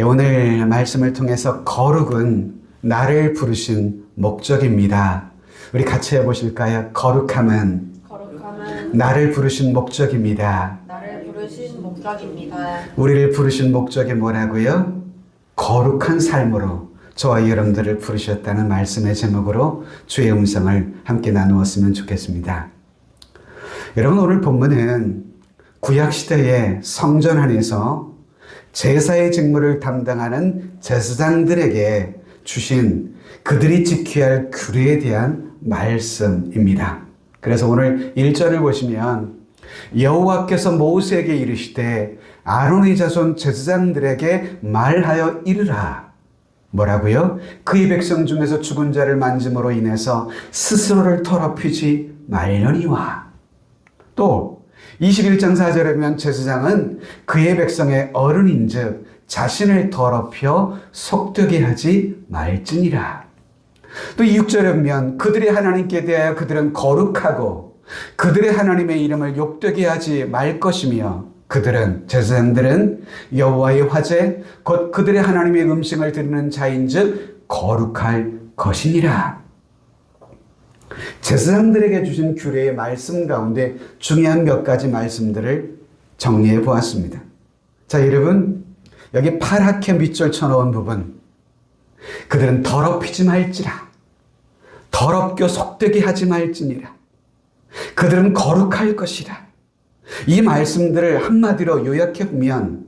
오늘 말씀을 통해서 거룩은 나를 부르신 목적입니다. 우리 같이 해보실까요? 거룩함은 나를 부르신 목적입니다. 나를 부르신 목적입니다. 우리를 부르신 목적이 뭐라고요? 거룩한 삶으로 저와 여러분들을 부르셨다는 말씀의 제목으로 주의 음성을 함께 나누었으면 좋겠습니다. 여러분, 오늘 본문은 구약시대의 성전 안에서 제사의 직무를 담당하는 제사장들에게 주신 그들이 지켜야 할 규례에 대한 말씀입니다. 그래서 오늘 1절을 보시면 여호와께서 모세에게 이르시되 아론의 자손 제사장들에게 말하여 이르라. 뭐라고요? 그의 백성 중에서 죽은 자를 만짐으로 인해서 스스로를 더럽히지 말려니와. 또 21장 4절에 보면 제사장은 그의 백성의 어른인즉 자신을 더럽혀 속되게 하지 말지니라. 또 6절에 보면 그들의 하나님께 대하여 그들은 거룩하고 그들의 하나님의 이름을 욕되게 하지 말 것이며 그들은, 제사장들은 여호와의 화제 곧 그들의 하나님의 음식을 드리는 자인즉 거룩할 것이니라. 제사장들에게 주신 규례의 말씀 가운데 중요한 몇 가지 말씀들을 정리해 보았습니다. 자, 여러분, 여기 파랗게 밑줄 쳐놓은 부분, 그들은 더럽히지 말지라, 더럽게 속되게 하지 말지니라, 그들은 거룩할 것이라. 이 말씀들을 한마디로 요약해 보면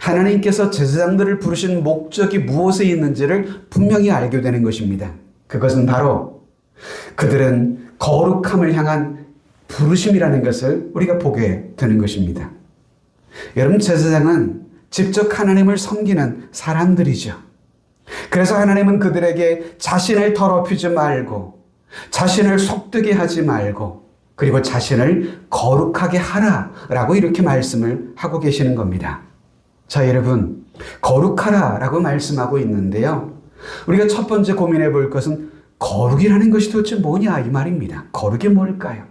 하나님께서 제사장들을 부르신 목적이 무엇에 있는지를 분명히 알게 되는 것입니다. 그것은 바로 그들은 거룩함을 향한 부르심이라는 것을 우리가 보게 되는 것입니다. 여러분, 제사장은 직접 하나님을 섬기는 사람들이죠. 그래서 하나님은 그들에게 자신을 더럽히지 말고 자신을 속되게 하지 말고 그리고 자신을 거룩하게 하라라고 이렇게 말씀을 하고 계시는 겁니다. 자, 여러분, 거룩하라라고 말씀하고 있는데요. 우리가 첫 번째 고민해 볼 것은 거룩이라는 것이 도대체 뭐냐 이 말입니다. 거룩이 뭘까요?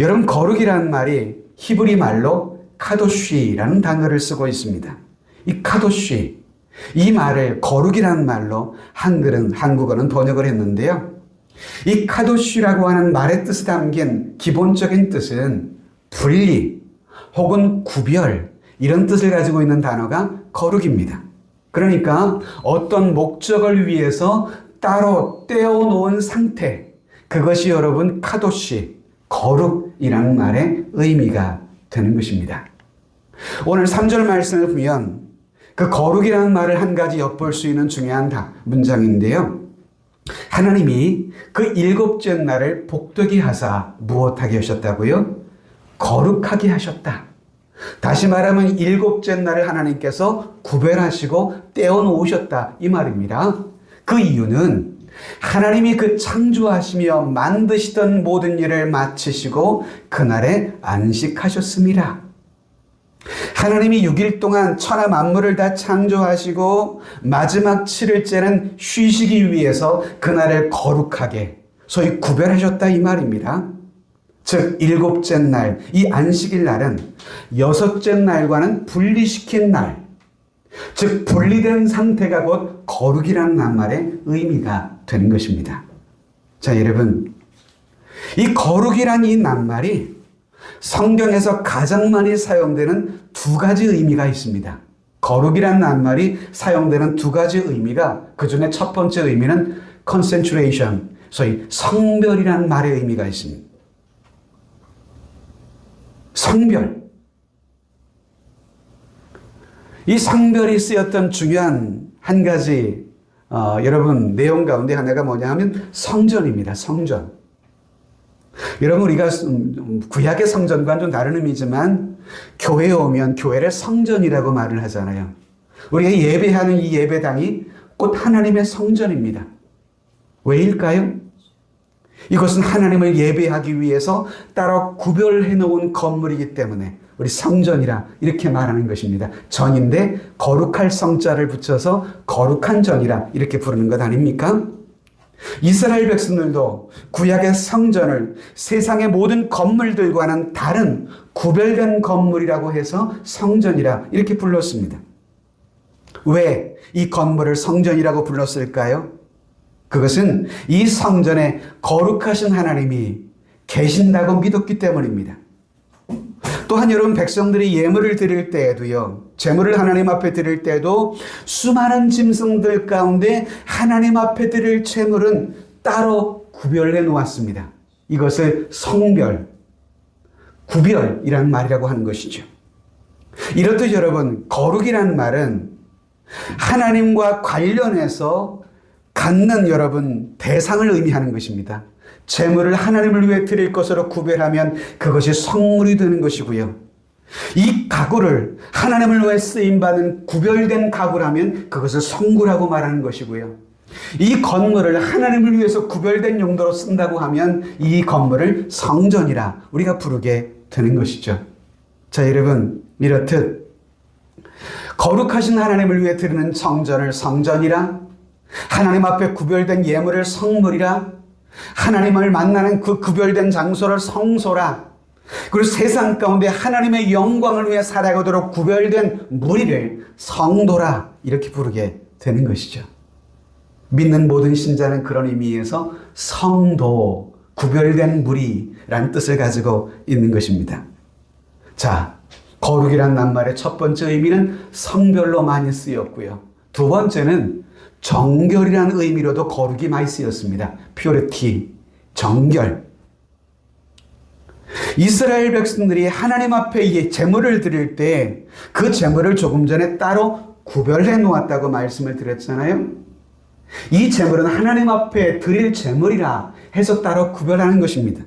여러분, 거룩이라는 말이 히브리 말로 카도쉬라는 단어를 쓰고 있습니다. 이 카도쉬, 이 말을 거룩이라는 말로 한국어는 번역을 했는데요. 이 카도쉬라고 하는 말의 뜻이 담긴 기본적인 뜻은 분리 혹은 구별, 이런 뜻을 가지고 있는 단어가 거룩입니다. 그러니까 어떤 목적을 위해서 따로 떼어놓은 상태, 그것이 여러분 카도시, 거룩이라는 말의 의미가 되는 것입니다. 오늘 3절 말씀을 보면 그 거룩이라는 말을 한 가지 엿볼 수 있는 중요한 문장인데요. 하나님이 그 일곱째 날을 복되게 하사 무엇하게 하셨다고요? 거룩하게 하셨다. 다시 말하면 일곱째 날을 하나님께서 구별하시고 떼어놓으셨다 이 말입니다. 그 이유는 하나님이 그 창조하시며 만드시던 모든 일을 마치시고 그날에 안식하셨습니다. 하나님이 6일 동안 천하 만물을 다 창조하시고 마지막 7일째는 쉬시기 위해서 그날을 거룩하게 소위 구별하셨다 이 말입니다. 즉 일곱째 날, 이 안식일 날은 여섯째 날과는 분리시킨 날, 즉 분리된 상태가 곧 거룩이라는 말의 의미가 되는 것입니다. 자, 여러분, 이 거룩이라는 이 낱말이 성경에서 가장 많이 사용되는 두 가지 의미가 있습니다. 거룩이라는 낱말이 사용되는 두 가지 의미가, 그 중에 첫 번째 의미는 concentration, 소위 성별이라는 말의 의미가 있습니다. 성별. 이 성별이 쓰였던 중요한 한 가지 여러분 내용 가운데 하나가 뭐냐 하면 성전입니다. 성전. 여러분, 우리가 구약의 성전과는 좀 다른 의미지만 교회에 오면 교회를 성전이라고 말을 하잖아요. 우리가 예배하는 이 예배당이 곧 하나님의 성전입니다. 왜일까요? 이것은 하나님을 예배하기 위해서 따로 구별해 놓은 건물이기 때문에 우리 성전이라 이렇게 말하는 것입니다. 전인데 거룩할 성자를 붙여서 거룩한 전이라 이렇게 부르는 것 아닙니까? 이스라엘 백성들도 구약의 성전을 세상의 모든 건물들과는 다른 구별된 건물이라고 해서 성전이라 이렇게 불렀습니다. 왜 이 건물을 성전이라고 불렀을까요? 그것은 이 성전에 거룩하신 하나님이 계신다고 믿었기 때문입니다. 또한 여러분, 백성들이 예물을 드릴 때에도요, 제물을 하나님 앞에 드릴 때에도 수많은 짐승들 가운데 하나님 앞에 드릴 제물은 따로 구별해 놓았습니다. 이것을 성별, 구별이라는 말이라고 하는 것이죠. 이렇듯 여러분, 거룩이라는 말은 하나님과 관련해서 갖는 여러분 대상을 의미하는 것입니다. 제물을 하나님을 위해 드릴 것으로 구별하면 그것이 성물이 되는 것이고요. 이 가구를 하나님을 위해 쓰임받는 구별된 가구라면 그것을 성구라고 말하는 것이고요. 이 건물을 하나님을 위해서 구별된 용도로 쓴다고 하면 이 건물을 성전이라 우리가 부르게 되는 것이죠. 자, 여러분, 이렇듯 거룩하신 하나님을 위해 드리는 성전을 성전이라, 하나님 앞에 구별된 예물을 성물이라, 하나님을 만나는 그 구별된 장소를 성소라, 그리고 세상 가운데 하나님의 영광을 위해 살아가도록 구별된 무리를 성도라, 이렇게 부르게 되는 것이죠. 믿는 모든 신자는 그런 의미에서 성도, 구별된 무리라는 뜻을 가지고 있는 것입니다. 자, 거룩이란 낱말의 첫 번째 의미는 성별로 많이 쓰였고요. 두 번째는 정결이라는 의미로도 거룩이 많이 쓰였습니다. purity, 정결. 이스라엘 백성들이 하나님 앞에 제물을 드릴 때 그 제물을 조금 전에 따로 구별해 놓았다고 말씀을 드렸잖아요. 이 제물은 하나님 앞에 드릴 제물이라 해서 따로 구별하는 것입니다.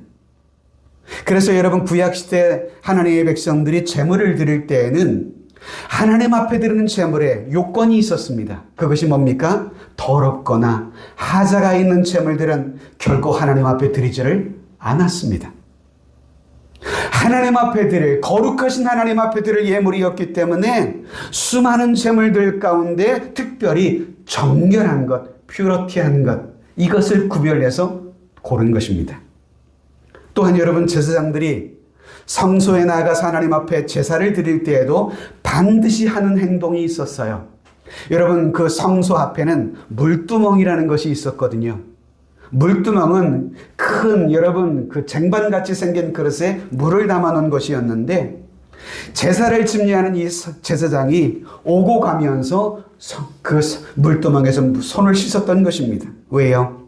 그래서 여러분, 구약시대 하나님의 백성들이 제물을 드릴 때에는 하나님 앞에 드리는 제물에 요건이 있었습니다. 그것이 뭡니까? 더럽거나 하자가 있는 제물들은 결코 하나님 앞에 드리지를 않았습니다. 하나님 앞에 드릴, 거룩하신 하나님 앞에 드릴 예물이었기 때문에 수많은 제물들 가운데 특별히 정결한 것, 퓨러티한 것, 이것을 구별해서 고른 것입니다. 또한 여러분, 제사장들이 성소에 나아가서 하나님 앞에 제사를 드릴 때에도 반드시 하는 행동이 있었어요. 여러분, 그 성소 앞에는 물두멍이라는 것이 있었거든요. 물두멍은 큰 여러분 그 쟁반같이 생긴 그릇에 물을 담아 놓은 것이었는데, 제사를 집례하는 이 제사장이 오고 가면서 그 물두멍에서 손을 씻었던 것입니다. 왜요?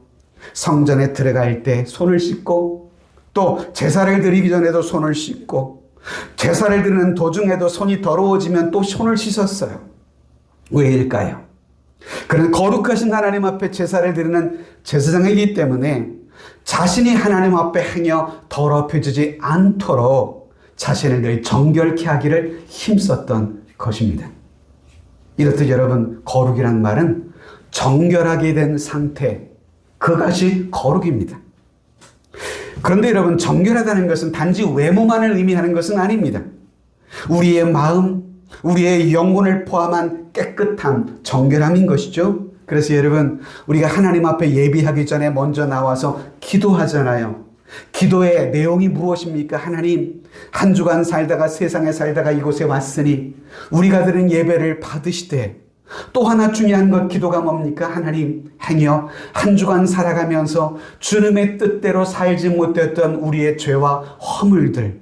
성전에 들어갈 때 손을 씻고, 또 제사를 드리기 전에도 손을 씻고, 제사를 드리는 도중에도 손이 더러워지면 또 손을 씻었어요. 왜일까요? 그는 거룩하신 하나님 앞에 제사를 드리는 제사장이기 때문에 자신이 하나님 앞에 행여 더럽혀지지 않도록 자신을 늘 정결케 하기를 힘썼던 것입니다. 이렇듯 여러분, 거룩이란 말은 정결하게 된 상태, 그것이 거룩입니다. 그런데 여러분, 정결하다는 것은 단지 외모만을 의미하는 것은 아닙니다. 우리의 마음, 우리의 영혼을 포함한 깨끗함, 정결함인 것이죠. 그래서 여러분, 우리가 하나님 앞에 예비하기 전에 먼저 나와서 기도하잖아요. 기도의 내용이 무엇입니까? 하나님, 한 주간 살다가 세상에 살다가 이곳에 왔으니 우리가 드린 예배를 받으시되, 또 하나 중요한 것, 기도가 뭡니까? 하나님, 행여 한 주간 살아가면서 주님의 뜻대로 살지 못했던 우리의 죄와 허물들,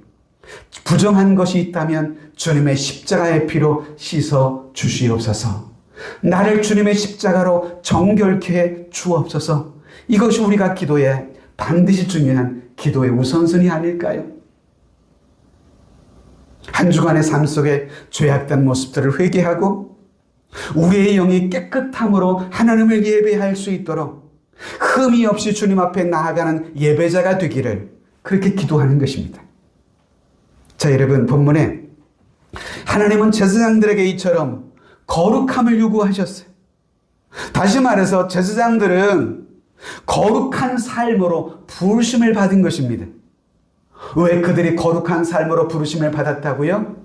부정한 것이 있다면 주님의 십자가의 피로 씻어 주시옵소서. 나를 주님의 십자가로 정결케 해 주옵소서. 이것이 우리가 기도에 반드시 중요한 기도의 우선순위 아닐까요? 한 주간의 삶 속에 죄악된 모습들을 회개하고 우리의 영이 깨끗함으로 하나님을 예배할 수 있도록 흠이 없이 주님 앞에 나아가는 예배자가 되기를, 그렇게 기도하는 것입니다. 자, 여러분, 본문에 하나님은 제사장들에게 이처럼 거룩함을 요구하셨어요. 다시 말해서 제사장들은 거룩한 삶으로 부르심을 받은 것입니다. 왜 그들이 거룩한 삶으로 부르심을 받았다고요?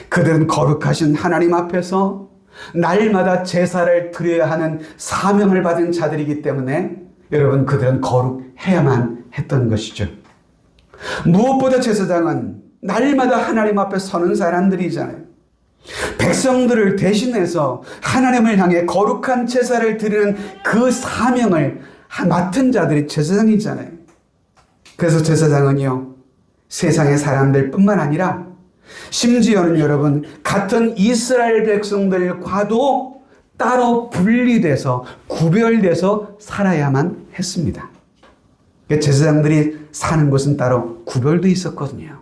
그들은 거룩하신 하나님 앞에서 날마다 제사를 드려야 하는 사명을 받은 자들이기 때문에 여러분, 그들은 거룩해야만 했던 것이죠. 무엇보다 제사장은 날마다 하나님 앞에 서는 사람들이잖아요. 백성들을 대신해서 하나님을 향해 거룩한 제사를 드리는 그 사명을 맡은 자들이 제사장이잖아요. 그래서 제사장은요, 세상의 사람들뿐만 아니라 심지어는 여러분 같은 이스라엘 백성들과도 따로 분리돼서 구별돼서 살아야만 했습니다. 제사장들이 사는 곳은 따로 구별돼 있었거든요.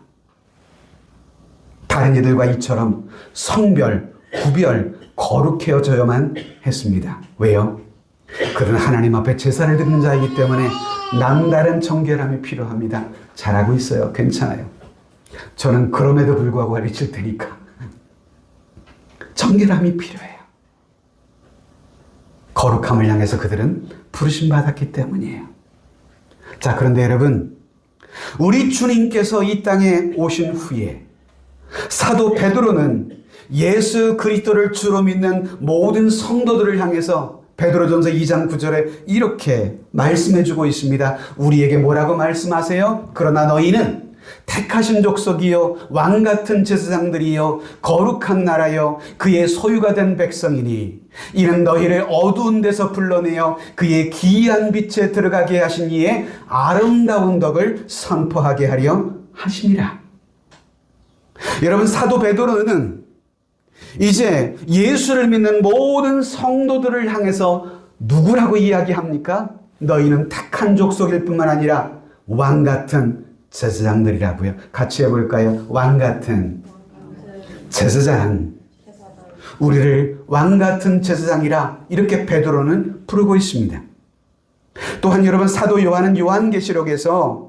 다른 이들과 이처럼 성별, 구별, 거룩해져야만 했습니다. 왜요? 그들은 하나님 앞에 제사를 드리는 자이기 때문에 남다른 정결함이 필요합니다. 잘하고 있어요. 괜찮아요. 저는 그럼에도 불구하고 가르칠 테니까. 정결함이 필요해요. 거룩함을 향해서 그들은 부르심 받았기 때문이에요. 자, 그런데 여러분, 우리 주님께서 이 땅에 오신 후에 사도 베드로는 예수 그리스도를 주로 믿는 모든 성도들을 향해서 베드로전서 2장 9절에 이렇게 말씀해 주고 있습니다. 우리에게 뭐라고 말씀하세요? 그러나 너희는 택하신 족속이요 왕같은 제사장들이요 거룩한 나라요 그의 소유가 된 백성이니 이는 너희를 어두운 데서 불러내어 그의 기이한 빛에 들어가게 하신 이의 아름다운 덕을 선포하게 하려 하심이라. 여러분, 사도 베드로는 이제 예수를 믿는 모든 성도들을 향해서 누구라고 이야기합니까? 너희는 택한 족속일 뿐만 아니라 왕같은 제사장들이라고요. 같이 해볼까요? 왕같은 제사장. 우리를 왕같은 제사장이라 이렇게 베드로는 부르고 있습니다. 또한 여러분, 사도 요한은 요한계시록에서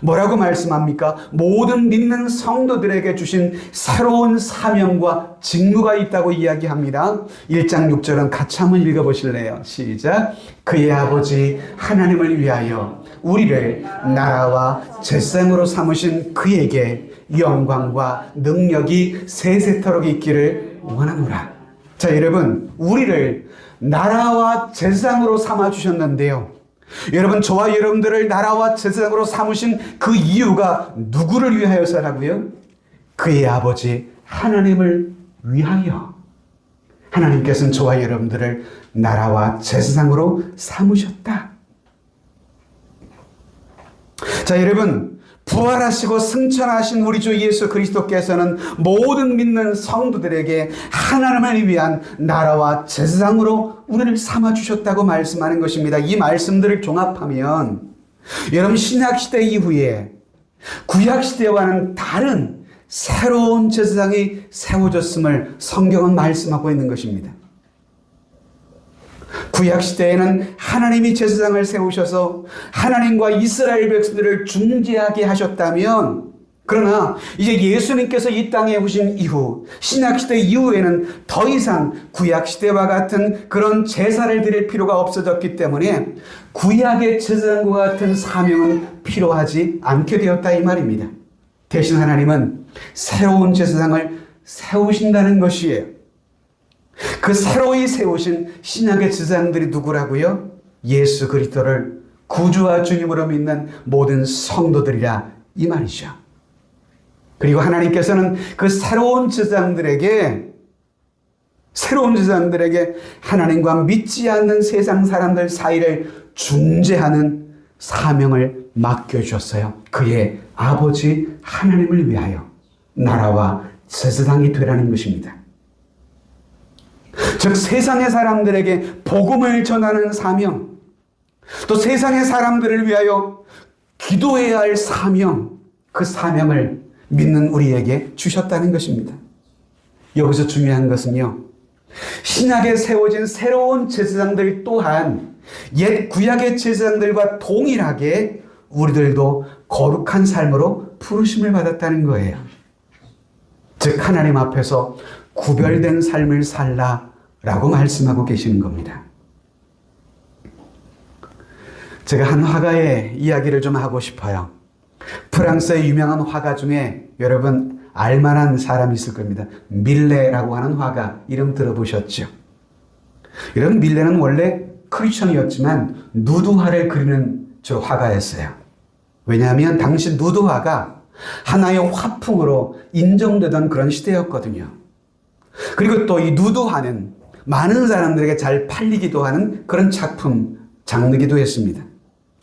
뭐라고 말씀합니까? 모든 믿는 성도들에게 주신 새로운 사명과 직무가 있다고 이야기합니다. 1장 6절은 같이 한번 읽어보실래요? 시작. 그의 아버지 하나님을 위하여 우리를 나라와 제사장으로 삼으신 그에게 영광과 능력이 세세토록 있기를 원하노라. 자, 여러분, 우리를 나라와 제사장으로 삼아주셨는데요. 여러분, 저와 여러분들을 나라와 제사장으로 삼으신 그 이유가 누구를 위하여서라고요? 그의 아버지 하나님을 위하여. 하나님께서는 저와 여러분들을 나라와 제사장으로 삼으셨다. 자, 여러분, 부활하시고 승천하신 우리 주 예수 그리스도께서는 모든 믿는 성도들에게 하나님을 위한 나라와 제사장으로 우리를 삼아주셨다고 말씀하는 것입니다. 이 말씀들을 종합하면 여러분, 신약시대 이후에 구약시대와는 다른 새로운 제사장이 세워졌음을 성경은 말씀하고 있는 것입니다. 구약시대에는 하나님이 제사장을 세우셔서 하나님과 이스라엘 백성들을 중재하게 하셨다면, 그러나 이제 예수님께서 이 땅에 오신 이후 신약시대 이후에는 더 이상 구약시대와 같은 그런 제사를 드릴 필요가 없어졌기 때문에 구약의 제사장과 같은 사명은 필요하지 않게 되었다 이 말입니다. 대신 하나님은 새로운 제사장을 세우신다는 것이에요. 그 새로이 세우신 신약의 제사장들이 누구라고요? 예수 그리스도를 구주와 주님으로 믿는 모든 성도들이라 이 말이죠. 그리고 하나님께서는 그 새로운 제사장들에게 하나님과 믿지 않는 세상 사람들 사이를 중재하는 사명을 맡겨주셨어요. 그의 아버지 하나님을 위하여 나라와 제사장이 되라는 것입니다. 즉, 세상의 사람들에게 복음을 전하는 사명, 또 세상의 사람들을 위하여 기도해야 할 사명, 그 사명을 믿는 우리에게 주셨다는 것입니다. 여기서 중요한 것은요, 신약에 세워진 새로운 제사장들 또한 옛 구약의 제사장들과 동일하게 우리들도 거룩한 삶으로 부르심을 받았다는 거예요. 즉, 하나님 앞에서 구별된 삶을 살라라고 말씀하고 계시는 겁니다. 제가 한 화가의 이야기를 좀 하고 싶어요. 프랑스의 유명한 화가 중에 여러분 알만한 사람이 있을 겁니다. 밀레라고 하는 화가, 이름 들어보셨죠? 여러분, 밀레는 원래 크리스천이었지만 누드화를 그리는 저 화가였어요. 왜냐하면 당시 누드화가 하나의 화풍으로 인정되던 그런 시대였거든요. 그리고 또 이 누드화는 많은 사람들에게 잘 팔리기도 하는 그런 작품 장르기도 했습니다.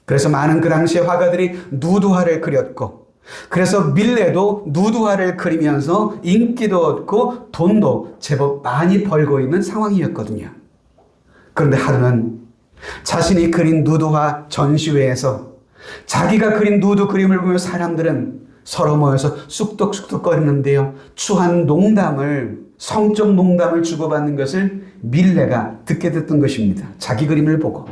그래서 많은 그 당시의 화가들이 누드화를 그렸고, 그래서 밀레도 누드화를 그리면서 인기도 얻고 돈도 제법 많이 벌고 있는 상황이었거든요. 그런데 하루는 자신이 그린 누드화 전시회에서 자기가 그린 누드 그림을 보며 사람들은 서로 모여서 쑥덕쑥덕거리는데요, 추한 농담을, 성적 농담을 주고받는 것을 밀레가 듣게 됐던 것입니다. 자기 그림을 보고.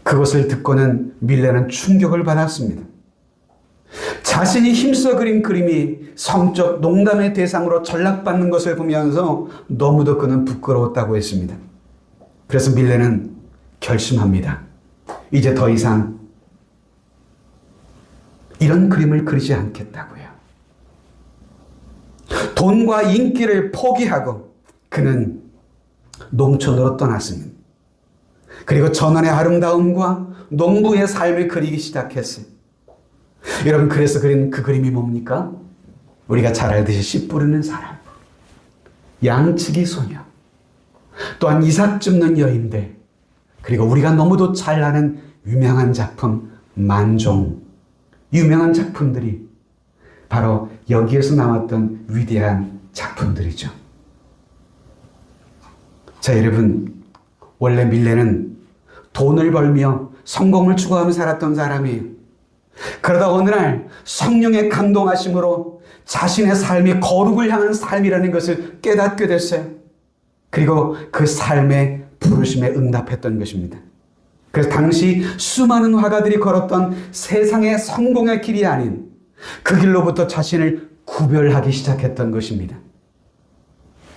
그것을 듣고는 밀레는 충격을 받았습니다. 자신이 힘써 그린 그림이 성적 농담의 대상으로 전락받는 것을 보면서 너무도 그는 부끄러웠다고 했습니다. 그래서 밀레는 결심합니다. 이제 더 이상 이런 그림을 그리지 않겠다고요. 돈과 인기를 포기하고 그는 농촌으로 떠났습니다. 그리고 전원의 아름다움과 농부의 삶을 그리기 시작했어요. 여러분, 그래서 그린 그 그림이 뭡니까? 우리가 잘 알듯이 씨 뿌리는 사람, 양치기 소녀, 또한 이삭 줍는 여인들, 그리고 우리가 너무도 잘 아는 유명한 작품 만종, 유명한 작품들이 바로 여기에서 나왔던 위대한 작품들이죠. 자, 여러분, 원래 밀레는 돈을 벌며 성공을 추구하며 살았던 사람이에요. 그러다 어느 날 성령의 감동하심으로 자신의 삶이 거룩을 향한 삶이라는 것을 깨닫게 됐어요. 그리고 그 삶의 부르심에 응답했던 것입니다. 그래서 당시 수많은 화가들이 걸었던 세상의 성공의 길이 아닌 그 길로부터 자신을 구별하기 시작했던 것입니다.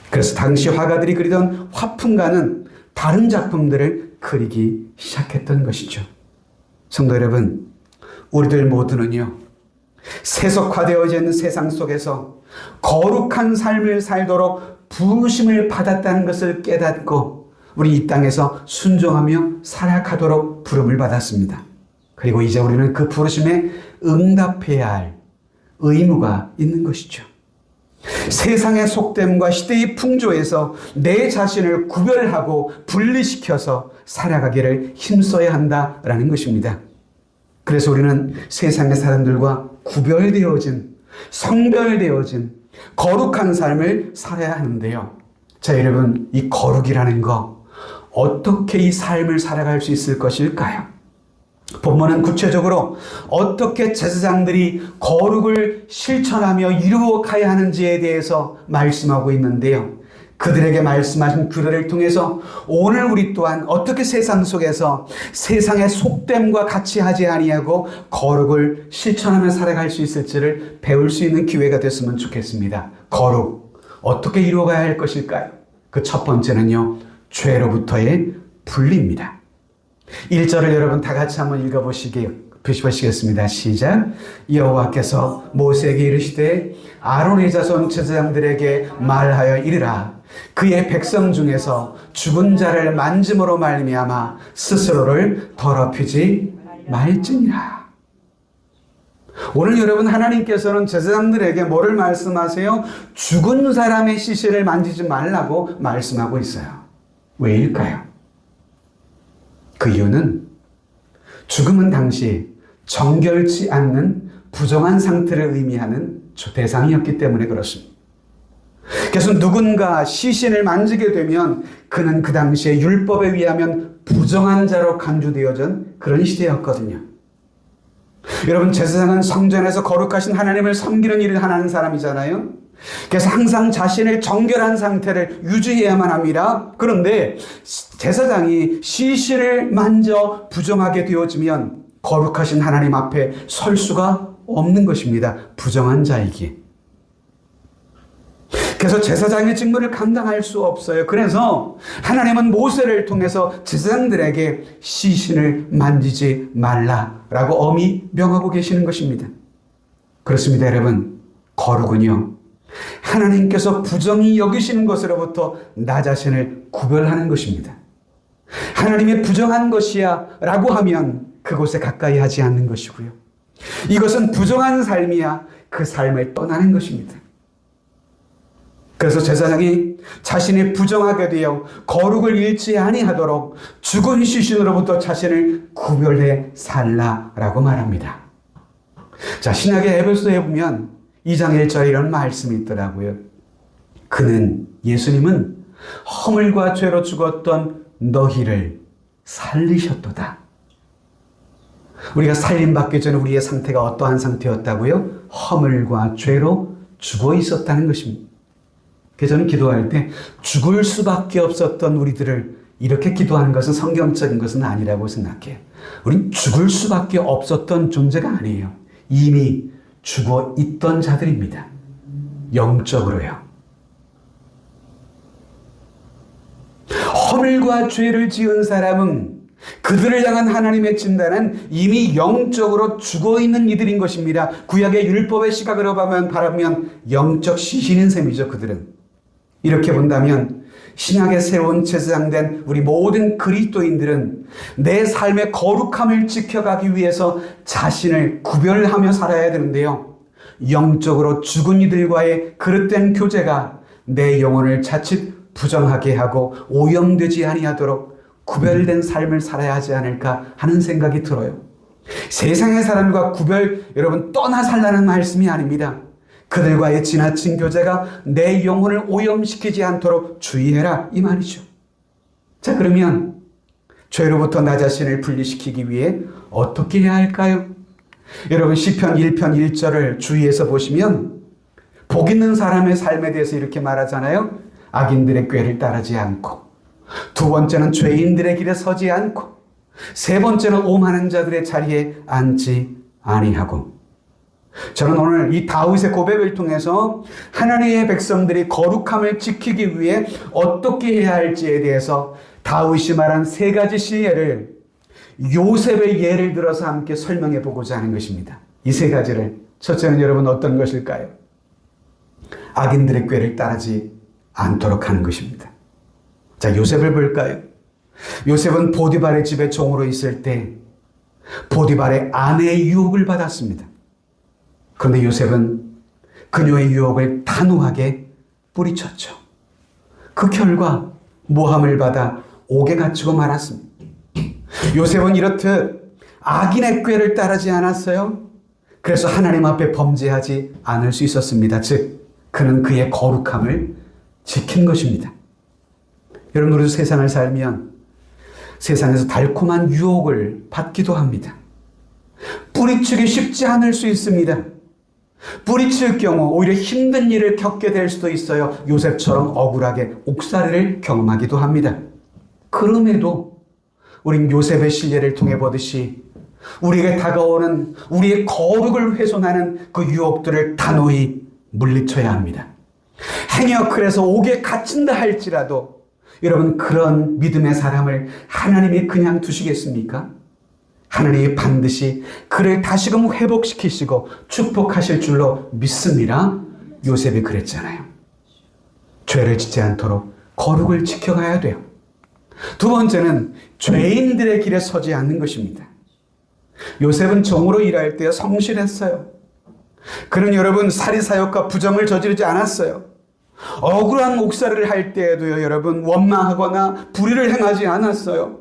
그래서 당시 화가들이 그리던 화풍과는 다른 작품들을 그리기 시작했던 것이죠. 성도 여러분, 우리들 모두는요, 세속화되어져 있는 세상 속에서 거룩한 삶을 살도록 부르심을 받았다는 것을 깨닫고 우리 이 땅에서 순종하며 살아가도록 부름을 받았습니다. 그리고 이제 우리는 그 부르심에 응답해야 할 의무가 있는 것이죠. 세상의 속됨과 시대의 풍조에서 내 자신을 구별하고 분리시켜서 살아가기를 힘써야 한다라는 것입니다. 그래서 우리는 세상의 사람들과 구별되어진, 성별되어진 거룩한 삶을 살아야 하는데요. 자, 여러분, 이 거룩이라는 거 어떻게 이 삶을 살아갈 수 있을 것일까요? 본문은 구체적으로 어떻게 제사장들이 거룩을 실천하며 이루어가야 하는지에 대해서 말씀하고 있는데요. 그들에게 말씀하신 그들을 통해서 오늘 우리 또한 어떻게 세상 속에서 세상의 속됨과 같이 하지 아니하고 거룩을 실천하며 살아갈 수 있을지를 배울 수 있는 기회가 됐으면 좋겠습니다. 거룩, 어떻게 이루어가야 할 것일까요? 그 첫 번째는요, 죄로부터의 분리입니다. 1절을 여러분 다 같이 한번 읽어보시겠습니다. 시작. 여호와께서 모세에게 이르시되 아론의 자손 제사장들에게 말하여 이르라. 그의 백성 중에서 죽은 자를 만짐으로 말미암아 스스로를 더럽히지 말지니라. 오늘 여러분, 하나님께서는 제사장들에게 뭐를 말씀하세요? 죽은 사람의 시신을 만지지 말라고 말씀하고 있어요. 왜일까요? 그 이유는 죽음은 당시 정결치 않는 부정한 상태를 의미하는 대상이었기 때문에 그렇습니다. 그래서 누군가 시신을 만지게 되면 그는 그 당시에 율법에 의하면 부정한 자로 간주되어진 그런 시대였거든요. 여러분, 제사장은 성전에서 거룩하신 하나님을 섬기는 일을 하는 사람이잖아요. 그래서 항상 자신을 정결한 상태를 유지해야만 합니다. 그런데 제사장이 시신을 만져 부정하게 되어지면 거룩하신 하나님 앞에 설 수가 없는 것입니다. 부정한 자이기에. 그래서 제사장의 직무를 감당할 수 없어요. 그래서 하나님은 모세를 통해서 제사장들에게 시신을 만지지 말라라고 엄히 명하고 계시는 것입니다. 그렇습니다, 여러분. 거룩은요, 하나님께서 부정히 여기시는 것으로부터 나 자신을 구별하는 것입니다. 하나님의 부정한 것이야 라고 하면 그곳에 가까이 하지 않는 것이고요. 이것은 부정한 삶이야 그 삶을 떠나는 것입니다. 그래서 제사장이 자신이 부정하게 되어 거룩을 잃지 아니하도록 죽은 시신으로부터 자신을 구별해 살라라고 말합니다. 자, 신약의 에베소에 보면 2장 1절에 이런 말씀이 있더라고요. 그는, 예수님은 허물과 죄로 죽었던 너희를 살리셨도다. 우리가 살림받기 전에 우리의 상태가 어떠한 상태였다고요? 허물과 죄로 죽어 있었다는 것입니다. 그래서 저는 기도할 때 죽을 수밖에 없었던 우리들을 이렇게 기도하는 것은 성경적인 것은 아니라고 생각해요. 우린 죽을 수밖에 없었던 존재가 아니에요. 이미 죽어 있던 자들입니다. 영적으로요. 허물과 죄를 지은 사람은 그들을 향한 하나님의 진단은 이미 영적으로 죽어있는 이들인 것입니다. 구약의 율법의 시각으로 바라보면 영적 시신인 셈이죠. 그들은. 이렇게 본다면 신약의 새로운 제사장된 우리 모든 그리스도인들은 내 삶의 거룩함을 지켜가기 위해서 자신을 구별하며 살아야 되는데요. 영적으로 죽은 이들과의 그릇된 교제가 내 영혼을 자칫 부정하게 하고 오염되지 아니하도록 구별된 삶을 살아야 하지 않을까 하는 생각이 들어요. 세상의 사람과 여러분 떠나 살라는 말씀이 아닙니다. 그들과의 지나친 교제가 내 영혼을 오염시키지 않도록 주의해라 이 말이죠. 자, 그러면 죄로부터 나 자신을 분리시키기 위해 어떻게 해야 할까요? 여러분 시편 1편 1절을 주의해서 보시면 복 있는 사람의 삶에 대해서 이렇게 말하잖아요. 악인들의 꾀를 따르지 않고, 두 번째는 죄인들의 길에 서지 않고, 세 번째는 오만한 자들의 자리에 앉지 아니하고. 저는 오늘 이 다윗의 고백을 통해서 하나님의 백성들이 거룩함을 지키기 위해 어떻게 해야 할지에 대해서 다윗이 말한 세 가지 시예를 요셉의 예를 들어서 함께 설명해 보고자 하는 것입니다. 이 세 가지를 첫째는 여러분 어떤 것일까요? 악인들의 꾀를 따르지 않도록 하는 것입니다. 자, 요셉을 볼까요? 요셉은 보디발의 집에 종으로 있을 때 보디발의 아내의 유혹을 받았습니다. 그런데 요셉은 그녀의 유혹을 단호하게 뿌리쳤죠. 그 결과 모함을 받아 옥에 갇히고 말았습니다. 요셉은 이렇듯 악인의 꾀를 따르지 않았어요. 그래서 하나님 앞에 범죄하지 않을 수 있었습니다. 즉 그는 그의 거룩함을 지킨 것입니다. 여러분, 우리도 세상을 살면 세상에서 달콤한 유혹을 받기도 합니다. 뿌리치기 쉽지 않을 수 있습니다. 뿌리칠 경우 오히려 힘든 일을 겪게 될 수도 있어요. 요셉처럼 억울하게 옥살이를 경험하기도 합니다. 그럼에도 우린 요셉의 신뢰를 통해 보듯이 우리에게 다가오는 우리의 거룩을 훼손하는 그 유혹들을 단호히 물리쳐야 합니다. 행여 그래서 옥에 갇힌다 할지라도 여러분, 그런 믿음의 사람을 하나님이 그냥 두시겠습니까? 하나님이 반드시 그를 다시금 회복시키시고 축복하실 줄로 믿습니다. 요셉이 그랬잖아요. 죄를 짓지 않도록 거룩을 지켜가야 돼요. 두 번째는 죄인들의 길에 서지 않는 것입니다. 요셉은 종으로 일할 때 성실했어요. 그는 여러분 사리사욕과 부정을 저지르지 않았어요. 억울한 옥살이를 할 때에도요, 여러분 원망하거나 불의를 행하지 않았어요.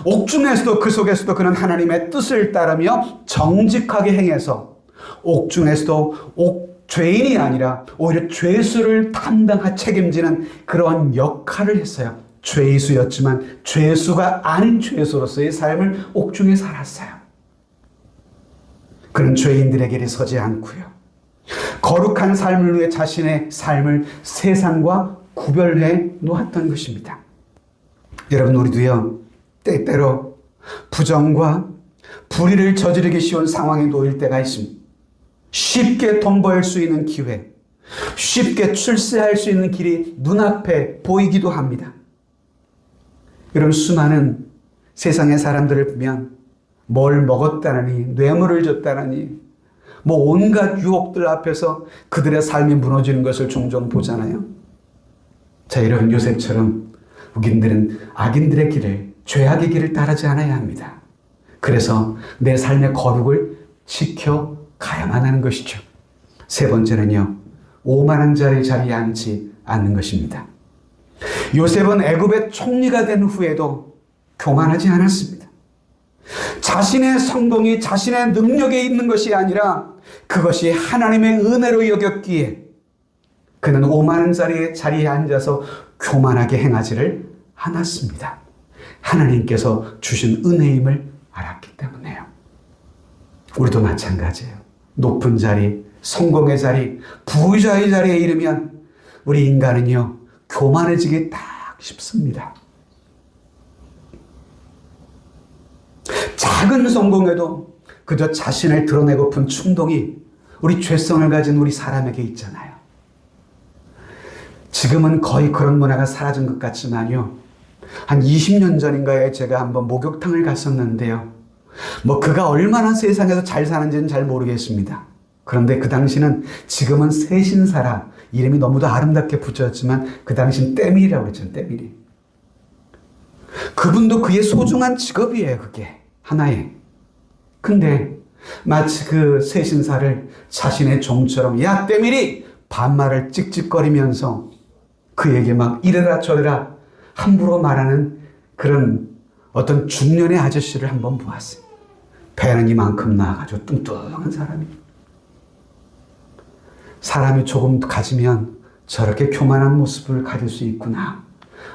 옥중에서도 그 속에서도 그는 하나님의 뜻을 따르며 정직하게 행해서 옥중에서도 죄인이 아니라 오히려 죄수를 책임지는 그런 역할을 했어요. 죄수였지만 죄수가 아닌 죄수로서의 삶을 옥중에 살았어요. 그는 죄인들의 길에 서지 않고요, 거룩한 삶을 위해 자신의 삶을 세상과 구별해 놓았던 것입니다. 여러분, 우리도요 때때로 부정과 불의를 저지르기 쉬운 상황에 놓일 때가 있습니다. 쉽게 돈 벌 수 있는 기회, 쉽게 출세할 수 있는 길이 눈앞에 보이기도 합니다. 이런 수많은 세상의 사람들을 보면 뭘 먹었다느니, 뇌물을 줬다느니, 온갖 유혹들 앞에서 그들의 삶이 무너지는 것을 종종 보잖아요. 자, 이런 요셉처럼 우리들은 악인들의 길을, 죄악의 길을 따르지 않아야 합니다. 그래서 내 삶의 거룩을 지켜가야만 하는 것이죠. 세 번째는요, 오만한 자의 자리에 앉지 않는 것입니다. 요셉은 애굽의 총리가 된 후에도 교만하지 않았습니다. 자신의 성공이 자신의 능력에 있는 것이 아니라 그것이 하나님의 은혜로 여겼기에 그는 오만한 자리에 앉아서 교만하게 행하지를 않았습니다. 하나님께서 주신 은혜임을 알았기 때문에요. 우리도 마찬가지예요. 높은 자리, 성공의 자리, 부자의 자리에 이르면 우리 인간은요, 교만해지기 딱 쉽습니다. 작은 성공에도 그저 자신을 드러내고픈 충동이 우리 죄성을 가진 우리 사람에게 있잖아요. 지금은 거의 그런 문화가 사라진 것 같지만요. 한 20년 전인가에 제가 한번 목욕탕을 갔었는데요. 그가 얼마나 세상에서 잘 사는지는 잘 모르겠습니다. 그런데 그 당시는 지금은 세신사라 이름이 너무도 아름답게 붙였지만 그 당시는 때밀이라고 그랬죠. 때밀이. 그분도 그의 소중한 직업이에요. 그게 하나의. 근데 마치 그 세신사를 자신의 종처럼 야 때밀이 반말을 찍찍거리면서 그에게 막 이래라 저래라 함부로 말하는 그런 어떤 중년의 아저씨를 한번 보았어요. 배는 이만큼 나와가지고 뚱뚱한 사람이 조금 가지면 저렇게 교만한 모습을 가질 수 있구나.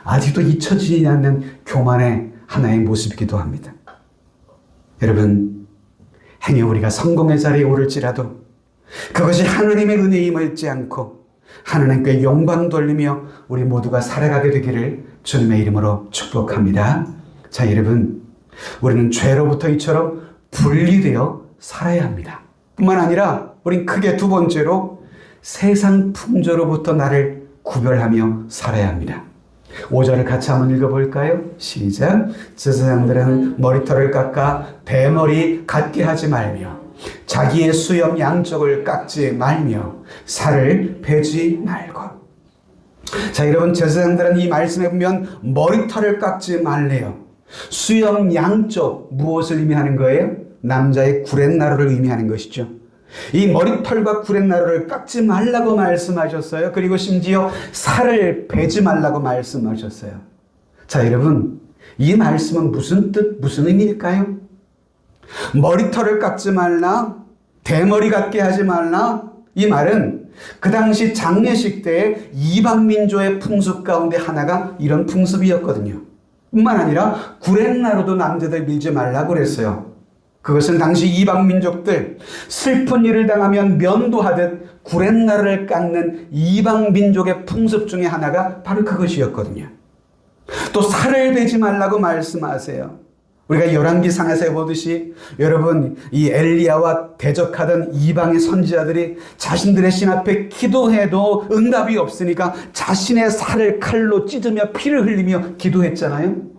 아직도 잊혀지지 않는 교만의 하나의 모습이기도 합니다. 여러분, 행여 우리가 성공의 자리에 오를지라도 그것이 하나님의 은혜임을 잊지 않고 하나님께 영광 돌리며 우리 모두가 살아가게 되기를 주님의 이름으로 축복합니다. 자, 여러분, 우리는 죄로부터 이처럼 분리되어 살아야 합니다. 뿐만 아니라 우린 크게 두 번째로 세상 풍조로부터 나를 구별하며 살아야 합니다. 5절을 같이 한번 읽어볼까요? 시작. 제사장들은 머리털을 깎아 대머리 같게 하지 말며 자기의 수염 양쪽을 깎지 말며 살을 베지 말고. 자, 여러분, 제사장들은 이 말씀에 보면 머리털을 깎지 말래요. 수염 양쪽, 무엇을 의미하는 거예요? 남자의 구렛나루를 의미하는 것이죠. 이 머리털과 구렛나루를 깎지 말라고 말씀하셨어요. 그리고 심지어 살을 베지 말라고 말씀하셨어요. 자, 여러분, 이 말씀은 무슨 뜻, 무슨 의미일까요? 머리털을 깎지 말라, 대머리 같게 하지 말라. 이 말은 그 당시 장례식 때 이방 민족의 풍습 가운데 하나가 이런 풍습이었거든요. 뿐만 아니라 구렛나루도 남자들 밀지 말라고 그랬어요. 그것은 당시 이방 민족들 슬픈 일을 당하면 면도하듯 구렛나루를 깎는 이방 민족의 풍습 중에 하나가 바로 그것이었거든요. 또 살을 베지 말라고 말씀하세요. 우리가 열왕기상에서 보듯이 여러분, 이 엘리야와 대적하던 이방의 선지자들이 자신들의 신 앞에 기도해도 응답이 없으니까 자신의 살을 칼로 찢으며 피를 흘리며 기도했잖아요.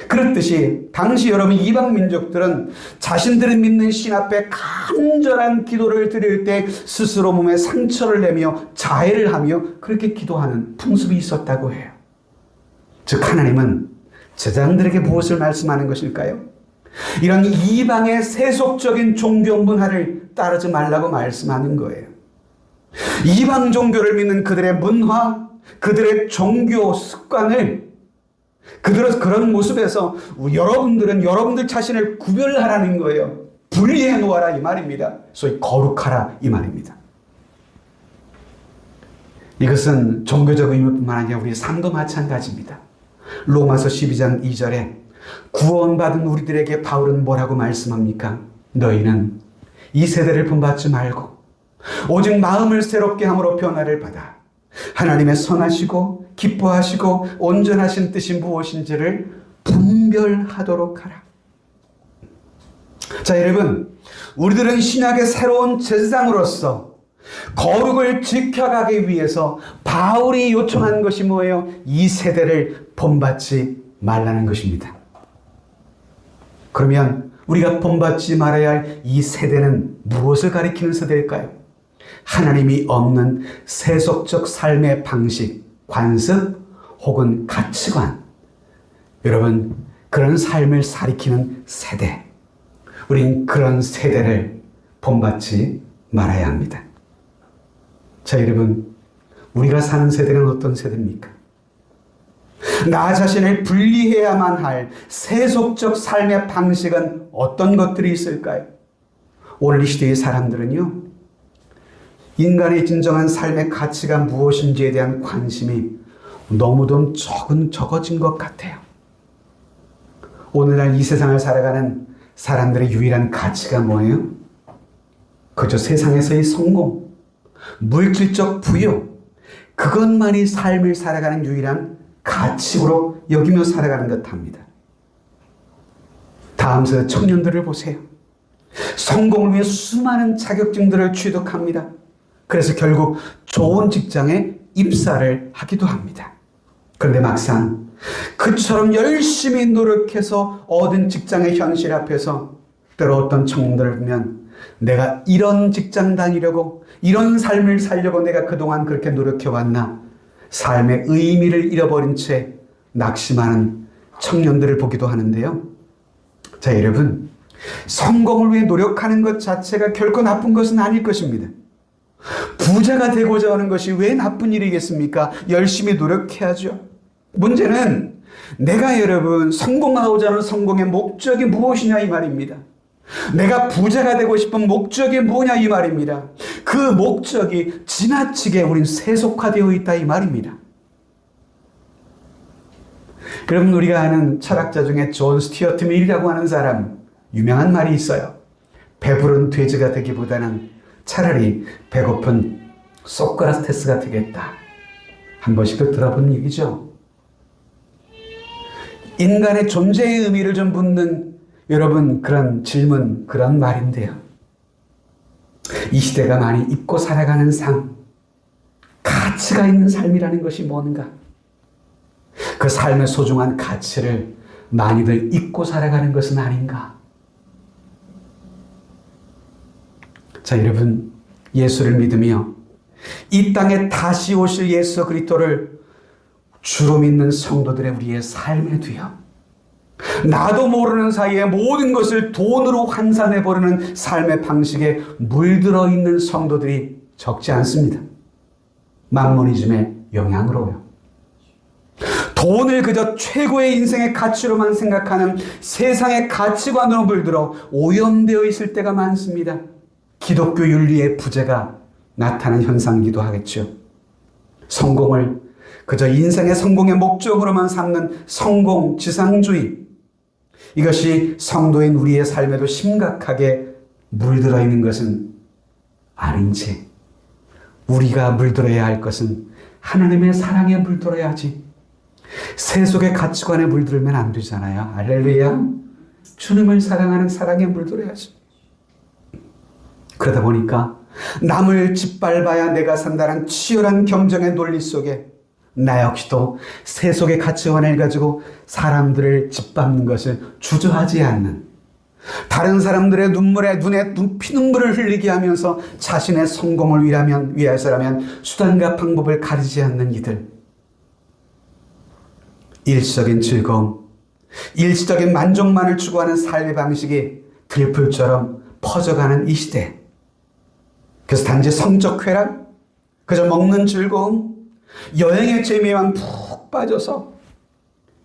그렇듯이 당시 여러분 이방 민족들은 자신들이 믿는 신 앞에 간절한 기도를 드릴 때 스스로 몸에 상처를 내며 자해를 하며 그렇게 기도하는 풍습이 있었다고 해요. 즉 하나님은 제사장들에게 무엇을 말씀하는 것일까요? 이런 이방의 세속적인 종교 문화를 따르지 말라고 말씀하는 거예요. 이방 종교를 믿는 그들의 문화, 그들의 종교 습관을 그런 모습에서 여러분들은 여러분들 자신을 구별하라는 거예요. 분리해 놓아라 이 말입니다. 소위 거룩하라 이 말입니다. 이것은 종교적 의미뿐만 아니라 우리 삶도 마찬가지입니다. 로마서 12장 2절에 구원받은 우리들에게 바울은 뭐라고 말씀합니까? 너희는 이 세대를 본받지 말고 오직 마음을 새롭게 함으로 변화를 받아 하나님의 선하시고 기뻐하시고 온전하신 뜻이 무엇인지를 분별하도록 하라. 자, 여러분, 우리들은 신약의 새로운 제사장으로서 거룩을 지켜가기 위해서 바울이 요청한 것이 뭐예요? 이 세대를 본받지 말라는 것입니다. 그러면 우리가 본받지 말아야 할 이 세대는 무엇을 가리키는 세대일까요? 하나님이 없는 세속적 삶의 방식, 관습 혹은 가치관, 여러분 그런 삶을 가리키는 세대, 우린 그런 세대를 본받지 말아야 합니다. 자, 여러분, 우리가 사는 세대는 어떤 세대입니까? 나 자신을 분리해야만 할 세속적 삶의 방식은 어떤 것들이 있을까요? 오늘 이 시대의 사람들은요, 인간의 진정한 삶의 가치가 무엇인지에 대한 관심이 너무도 적어진 것 같아요. 오늘날 이 세상을 살아가는 사람들의 유일한 가치가 뭐예요? 그저 세상에서의 성공, 물질적 부여, 그것만이 삶을 살아가는 유일한 가치로 여기며 살아가는 듯합니다. 다음 세대 청년들을 보세요. 성공을 위해 수많은 자격증들을 취득합니다. 그래서 결국 좋은 직장에 입사를 하기도 합니다. 그런데 막상 그처럼 열심히 노력해서 얻은 직장의 현실 앞에서 때로 어떤 청년들을 보면 내가 이런 직장 다니려고 이런 삶을 살려고 내가 그동안 그렇게 노력해왔나 삶의 의미를 잃어버린 채 낙심하는 청년들을 보기도 하는데요. 자, 여러분, 성공을 위해 노력하는 것 자체가 결코 나쁜 것은 아닐 것입니다. 부자가 되고자 하는 것이 왜 나쁜 일이겠습니까? 열심히 노력해야죠. 문제는 내가 여러분 성공하고자 하는 성공의 목적이 무엇이냐 이 말입니다. 내가 부자가 되고 싶은 목적이 뭐냐 이 말입니다. 그 목적이 지나치게 우린 세속화되어 있다 이 말입니다. 여러분, 우리가 아는 철학자 중에 존 스튜어트 밀이라고 하는 사람, 유명한 말이 있어요. 배부른 돼지가 되기보다는 차라리 배고픈 소크라테스가 되겠다. 한 번씩도 들어본 얘기죠. 인간의 존재의 의미를 좀 묻는 여러분 그런 질문, 그런 말인데요. 이 시대가 많이 잊고 살아가는 삶, 가치가 있는 삶이라는 것이 뭔가? 그 삶의 소중한 가치를 많이들 잊고 살아가는 것은 아닌가? 자, 여러분, 예수를 믿으며 이 땅에 다시 오실 예수 그리스도를 주로 믿는 성도들의 우리의 삶에 두여 나도 모르는 사이에 모든 것을 돈으로 환산해버리는 삶의 방식에 물들어 있는 성도들이 적지 않습니다. 만모니즘의 영향으로요. 돈을 그저 최고의 인생의 가치로만 생각하는 세상의 가치관으로 물들어 오염되어 있을 때가 많습니다. 기독교 윤리의 부재가 나타나는 현상이기도 하겠죠. 성공을 그저 인생의 성공의 목적으로만 삼는 성공 지상주의, 이것이 성도인 우리의 삶에도 심각하게 물들어 있는 것은 아닌지, 우리가 물들어야 할 것은 하나님의 사랑에 물들어야지 세속의 가치관에 물들면 안 되잖아요. 할렐루야. 주님을 사랑하는 사랑에 물들어야지. 그러다 보니까 남을 짓밟아야 내가 산다는 치열한 경쟁의 논리 속에 나 역시도 세속의 가치관을 가지고 사람들을 짓밟는 것을 주저하지 않는, 다른 사람들의 눈물에 눈에 피눈물을 흘리게 하면서 자신의 성공을 위해서라면 수단과 방법을 가리지 않는 이들, 일시적인 즐거움, 일시적인 만족만을 추구하는 삶의 방식이 들풀처럼 퍼져가는 이 시대. 그래서 단지 성적 쾌락, 그저 먹는 즐거움, 여행의 재미에만 푹 빠져서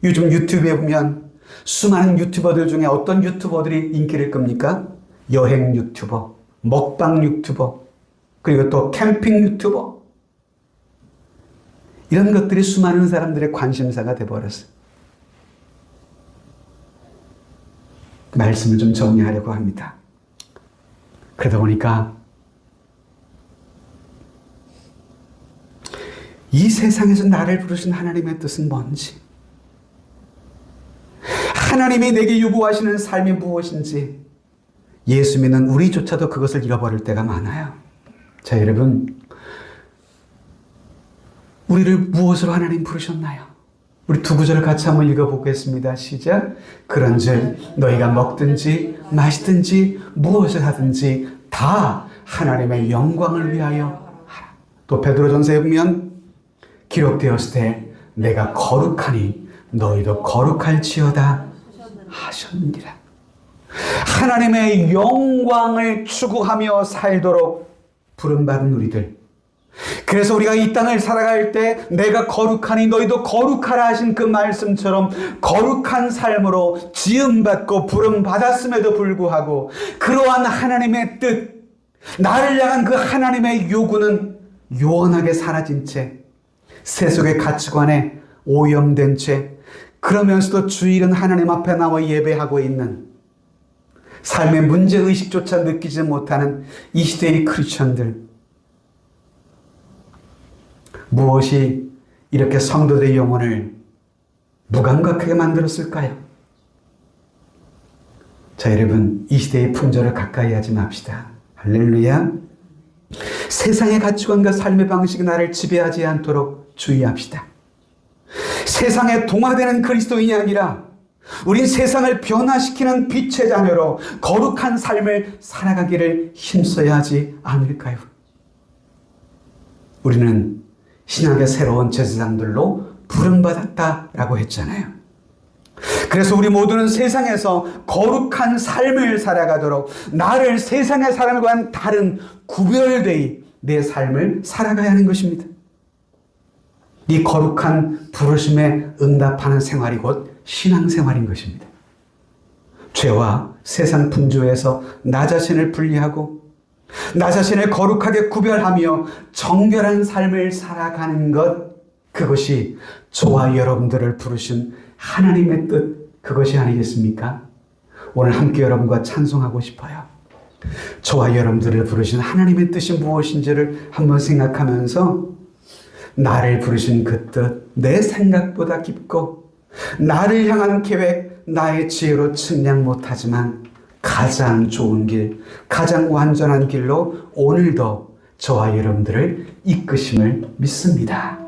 요즘 유튜브에 보면 수많은 유튜버들 중에 어떤 유튜버들이 인기를 끕니까? 여행 유튜버, 먹방 유튜버, 그리고 또 캠핑 유튜버. 이런 것들이 수많은 사람들의 관심사가 되어버렸어요. 말씀을 좀 정리하려고 합니다. 그러다 보니까 이 세상에서 나를 부르신 하나님의 뜻은 뭔지, 하나님이 내게 요구하시는 삶이 무엇인지 예수 믿는 우리조차도 그것을 잃어버릴 때가 많아요. 자, 여러분, 우리를 무엇으로 하나님 부르셨나요? 우리 두 구절을 같이 한번 읽어보겠습니다. 시작. 그런즉 너희가 먹든지 마시든지 무엇을 하든지 다 하나님의 영광을 위하여 하라. 또 베드로전서에 보면 기록되었을 때 내가 거룩하니 너희도 거룩할지어다 하셨느니라. 하나님의 영광을 추구하며 살도록 부름받은 우리들, 그래서 우리가 이 땅을 살아갈 때 내가 거룩하니 너희도 거룩하라 하신 그 말씀처럼 거룩한 삶으로 지음받고 부름받았음에도 불구하고 그러한 하나님의 뜻, 나를 향한 그 하나님의 요구는 요원하게 사라진 채 세속의 가치관에 오염된 채 그러면서도 주일은 하나님 앞에 나와 예배하고 있는 삶의 문제의식조차 느끼지 못하는 이 시대의 크리스천들, 무엇이 이렇게 성도들의 영혼을 무감각하게 만들었을까요? 자, 여러분, 이 시대의 풍조를 가까이 하지 맙시다. 할렐루야. 세상의 가치관과 삶의 방식이 나를 지배하지 않도록 주의합시다. 세상에 동화되는 그리스도인이 아니라 우린 세상을 변화시키는 빛의 자녀로 거룩한 삶을 살아가기를 힘써야 하지 않을까요? 우리는 신약의 새로운 제사장들로 부름받았다라고 했잖아요. 그래서 우리 모두는 세상에서 거룩한 삶을 살아가도록 나를 세상의 사람과는 다른 구별되이 내 삶을 살아가야 하는 것입니다. 이 거룩한 부르심에 응답하는 생활이 곧 신앙생활인 것입니다. 죄와 세상 풍조에서 나 자신을 분리하고 나 자신을 거룩하게 구별하며 정결한 삶을 살아가는 것, 그것이 저와 여러분들을 부르신 하나님의 뜻, 그것이 아니겠습니까? 오늘 함께 여러분과 찬송하고 싶어요. 저와 여러분들을 부르신 하나님의 뜻이 무엇인지를 한번 생각하면서 나를 부르신 그 뜻, 내 생각보다 깊고 나를 향한 계획, 나의 지혜로 측량 못하지만 가장 좋은 길, 가장 완전한 길로 오늘도 저와 여러분들을 이끄심을 믿습니다.